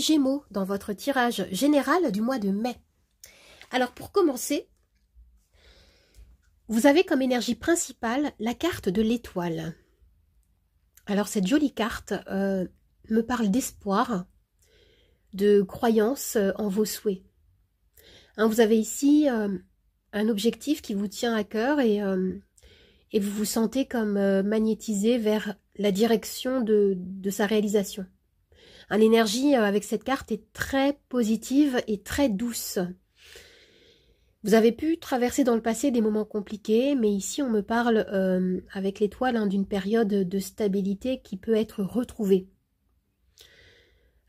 Gémeaux dans votre tirage général du mois de mai. Alors pour commencer, vous avez comme énergie principale la carte de l'étoile. Alors cette jolie carte me parle d'espoir, de croyance en vos souhaits. Hein, vous avez ici un objectif qui vous tient à cœur et vous vous sentez comme magnétisé vers la direction de sa réalisation. Hein, l'énergie avec cette carte est très positive et très douce. Vous avez pu traverser dans le passé des moments compliqués, mais ici on me parle avec l'étoile hein, d'une période de stabilité qui peut être retrouvée.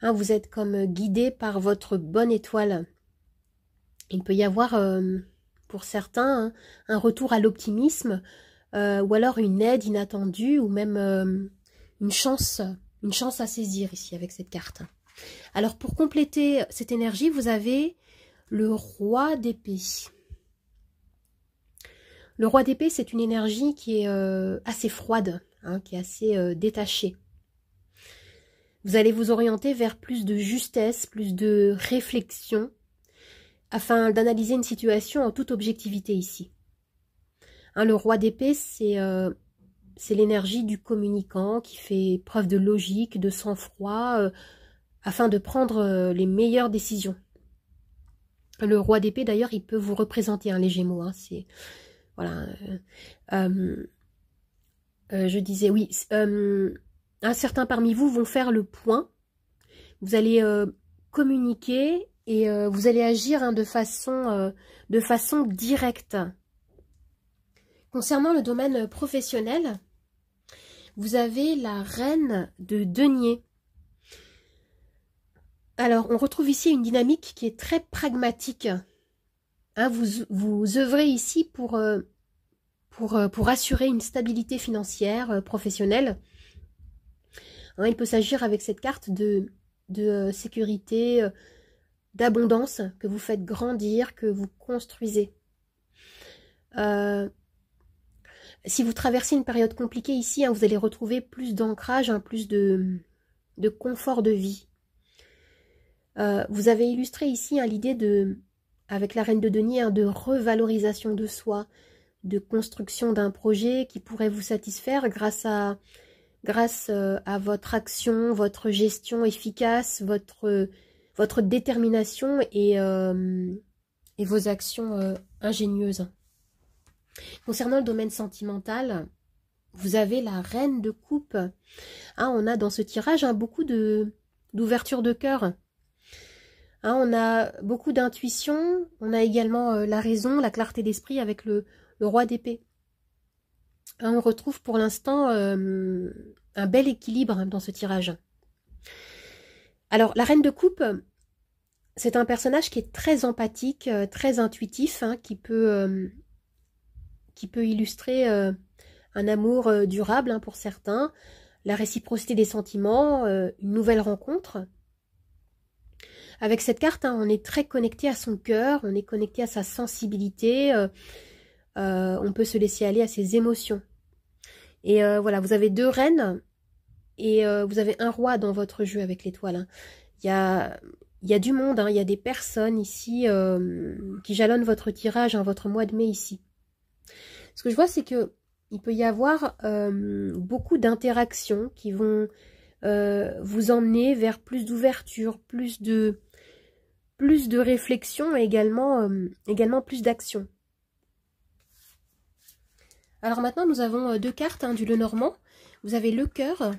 Hein, vous êtes comme guidé par votre bonne étoile. Il peut y avoir pour certains hein, un retour à l'optimisme ou alors une aide inattendue ou même une chance à saisir ici avec cette carte. Alors pour compléter cette énergie, vous avez le roi d'épée. Le roi d'épée, c'est une énergie qui est assez froide, hein, qui est assez détachée. Vous allez vous orienter vers plus de justesse, plus de réflexion, afin d'analyser une situation en toute objectivité ici. Hein, le roi d'épée, c'est l'énergie du communicant qui fait preuve de logique, de sang-froid, afin de prendre les meilleures décisions. Le roi d'épée, d'ailleurs, il peut vous représenter, hein, les Gémeaux. Hein, c'est voilà. Je disais, oui, certains parmi vous vont faire le point. Vous allez communiquer et vous allez agir hein, de façon directe. Concernant le domaine professionnel, vous avez la reine de denier. Alors, on retrouve ici une dynamique qui est très pragmatique. Hein, vous œuvrez ici pour assurer une stabilité financière, professionnelle. Hein, il peut s'agir avec cette carte de sécurité, d'abondance que vous faites grandir, que vous construisez. Si vous traversez une période compliquée ici, hein, vous allez retrouver plus d'ancrage, hein, plus de confort de vie. Vous avez illustré ici hein, l'idée avec la reine de denier, hein, de revalorisation de soi, de construction d'un projet qui pourrait vous satisfaire grâce à votre action, votre gestion efficace, votre détermination et vos actions ingénieuses. Concernant le domaine sentimental, vous avez la reine de coupe. Hein, on a dans ce tirage hein, beaucoup d'ouverture de cœur. Hein, on a beaucoup d'intuition, on a également la raison, la clarté d'esprit avec le roi d'épée. Hein, on retrouve pour l'instant un bel équilibre hein, dans ce tirage. Alors, la reine de coupe, c'est un personnage qui est très empathique, très intuitif, hein, qui peut illustrer un amour durable hein, pour certains, la réciprocité des sentiments, une nouvelle rencontre. Avec cette carte, hein, on est très connecté à son cœur, on est connecté à sa sensibilité, on peut se laisser aller à ses émotions. Et voilà, vous avez deux reines et vous avez un roi dans votre jeu avec l'étoile. Hein. Il y a du monde, hein, il y a des personnes ici qui jalonnent votre tirage, hein, votre mois de mai ici. Ce que je vois, c'est que il peut y avoir beaucoup d'interactions qui vont vous emmener vers plus d'ouverture, plus de réflexion et également plus d'action. Alors maintenant, nous avons deux cartes hein, du Lenormand. Vous avez le cœur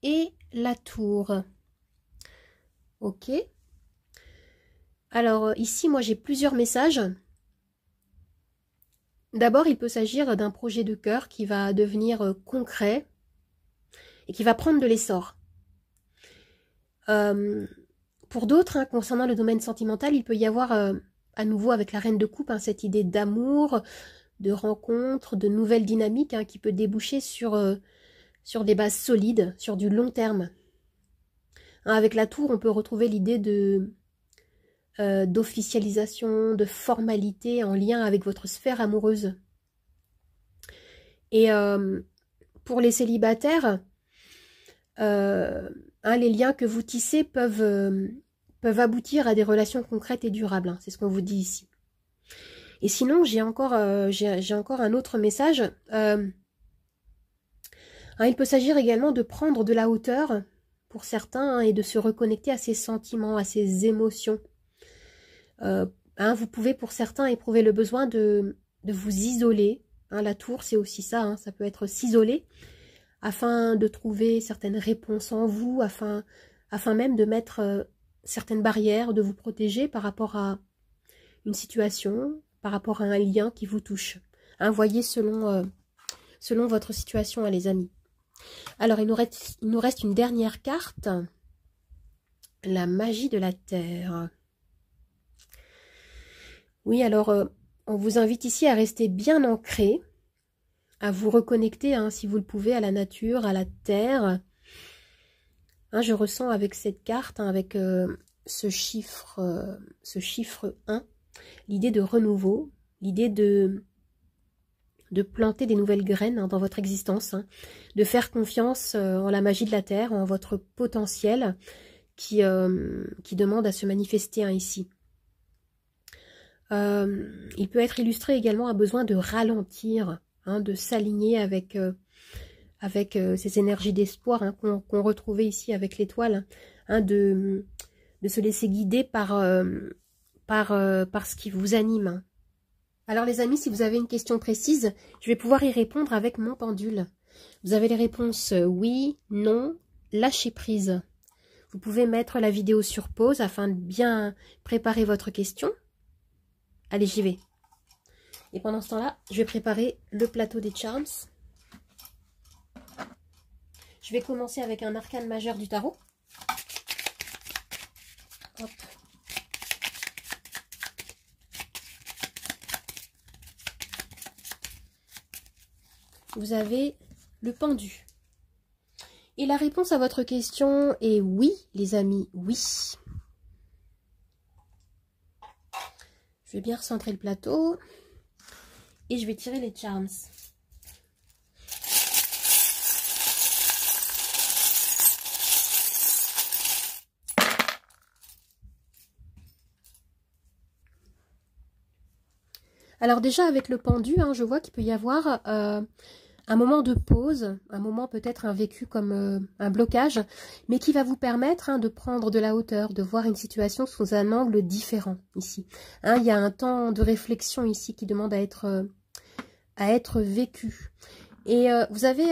et la tour. Ok. Alors ici, moi j'ai plusieurs messages. D'abord, il peut s'agir d'un projet de cœur qui va devenir concret et qui va prendre de l'essor. Pour d'autres, hein, concernant le domaine sentimental, il peut y avoir à nouveau avec la reine de coupe hein, cette idée d'amour, de rencontre, de nouvelles dynamiques hein, qui peut déboucher sur des bases solides, sur du long terme. Hein, avec la tour, on peut retrouver l'idée d'officialisation, de formalité en lien avec votre sphère amoureuse. Et pour les célibataires, Hein, les liens que vous tissez peuvent aboutir à des relations concrètes et durables. Hein, c'est ce qu'on vous dit ici. Et sinon, j'ai encore un autre message. Hein, il peut s'agir également de prendre de la hauteur pour certains, hein, et de se reconnecter à ses sentiments, à ses émotions. Hein, vous pouvez pour certains éprouver le besoin de vous isoler. Hein, la tour, c'est aussi ça, hein, ça peut être s'isoler afin de trouver certaines réponses en vous, afin même de mettre certaines barrières, de vous protéger par rapport à une situation, par rapport à un lien qui vous touche. Hein, voyez selon votre situation, hein, les amis. Alors, il nous reste une dernière carte. La magie de la terre. Oui, alors, on vous invite ici à rester bien ancré, à vous reconnecter, hein, si vous le pouvez, à la nature, à la terre. Hein, je ressens avec cette carte, hein, avec ce chiffre 1, l'idée de renouveau, l'idée de planter des nouvelles graines, hein, dans votre existence, hein, de faire confiance en la magie de la terre, en votre potentiel qui demande à se manifester, hein, ici. Il peut être illustré également à besoin de ralentir, hein, de s'aligner avec ces énergies d'espoir, hein, qu'on retrouvait ici avec l'étoile, hein, de se laisser guider par ce qui vous anime. Hein. Alors les amis, si vous avez une question précise, je vais pouvoir y répondre avec mon pendule. Vous avez les réponses oui, non, lâcher prise. Vous pouvez mettre la vidéo sur pause afin de bien préparer votre question. Allez, j'y vais. Et pendant ce temps-là, je vais préparer le plateau des charms. Je vais commencer avec un arcane majeur du tarot. Hop. Vous avez le pendu. Et la réponse à votre question est oui, les amis, oui. Je vais bien recentrer le plateau. Et je vais tirer les charms. Alors déjà avec le pendu, hein, je vois qu'il peut y avoir un moment de pause, un moment peut-être un vécu comme un blocage, mais qui va vous permettre, hein, de prendre de la hauteur, de voir une situation sous un angle différent ici. Hein, il y a un temps de réflexion ici qui demande à être vécu. Et vous avez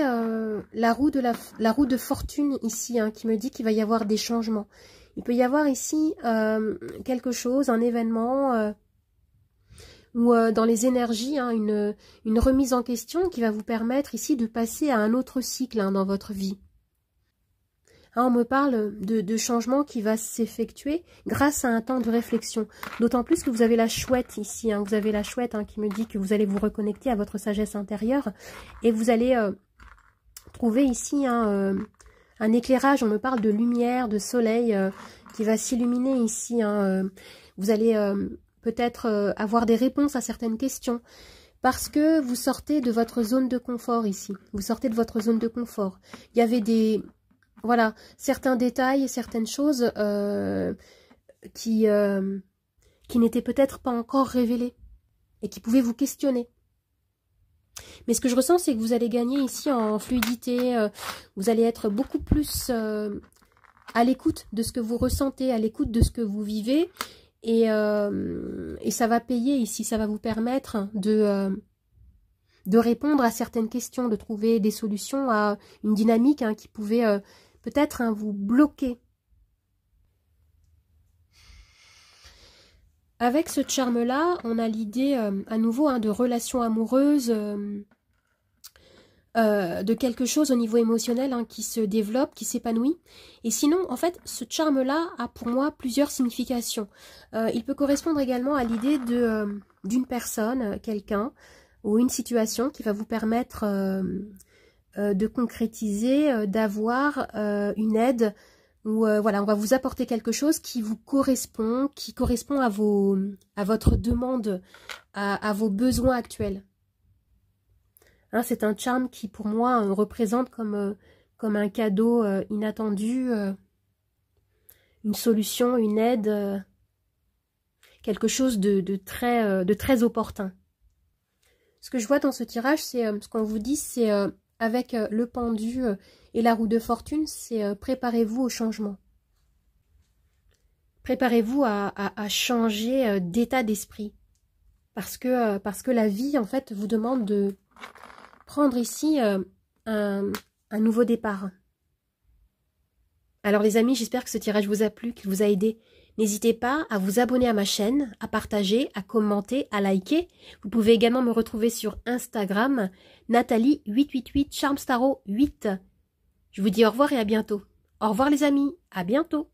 la roue de fortune ici, hein, qui me dit qu'il va y avoir des changements. Il peut y avoir ici quelque chose, un événement ou dans les énergies, hein, une remise en question qui va vous permettre ici de passer à un autre cycle, hein, dans votre vie. Hein, on me parle de changement qui va s'effectuer grâce à un temps de réflexion. D'autant plus que vous avez la chouette ici, hein, vous avez la chouette, hein, qui me dit que vous allez vous reconnecter à votre sagesse intérieure et vous allez trouver ici, hein, un éclairage. On me parle de lumière, de soleil qui va s'illuminer ici. Hein, vous allez peut-être avoir des réponses à certaines questions parce que vous sortez de votre zone de confort ici. Vous sortez de votre zone de confort. Il y avait voilà, certains détails, certaines choses qui n'étaient peut-être pas encore révélées et qui pouvaient vous questionner. Mais ce que je ressens, c'est que vous allez gagner ici en fluidité. Vous allez être beaucoup plus à l'écoute de ce que vous ressentez, à l'écoute de ce que vous vivez. Et ça va payer ici, ça va vous permettre de répondre à certaines questions, de trouver des solutions à une dynamique, hein, qui pouvait peut-être, hein, vous bloquer. Avec ce charme-là, on a l'idée à nouveau, hein, de relations amoureuses, de quelque chose au niveau émotionnel, hein, qui se développe, qui s'épanouit. Et sinon, en fait, ce charme-là a pour moi plusieurs significations. Il peut correspondre également à l'idée d'une personne, quelqu'un, ou une situation qui va vous permettre de concrétiser, d'avoir une aide, ou voilà, on va vous apporter quelque chose qui vous correspond, qui correspond à votre demande, à vos besoins actuels. Hein, c'est un charme qui, pour moi, représente comme comme un cadeau inattendu, une solution, une aide, quelque chose de très opportun. Ce que je vois dans ce tirage, c'est ce qu'on vous dit, c'est avec le pendu et la roue de fortune, c'est préparez-vous au changement. Préparez-vous à changer d'état d'esprit. Parce que la vie, en fait, vous demande de prendre ici un nouveau départ. Alors les amis, j'espère que ce tirage vous a plu, qu'il vous a aidé. N'hésitez pas à vous abonner à ma chaîne, à partager, à commenter, à liker. Vous pouvez également me retrouver sur Instagram, Nathalie888 Charmstaro 8. Je vous dis au revoir et à bientôt. Au revoir les amis, à bientôt.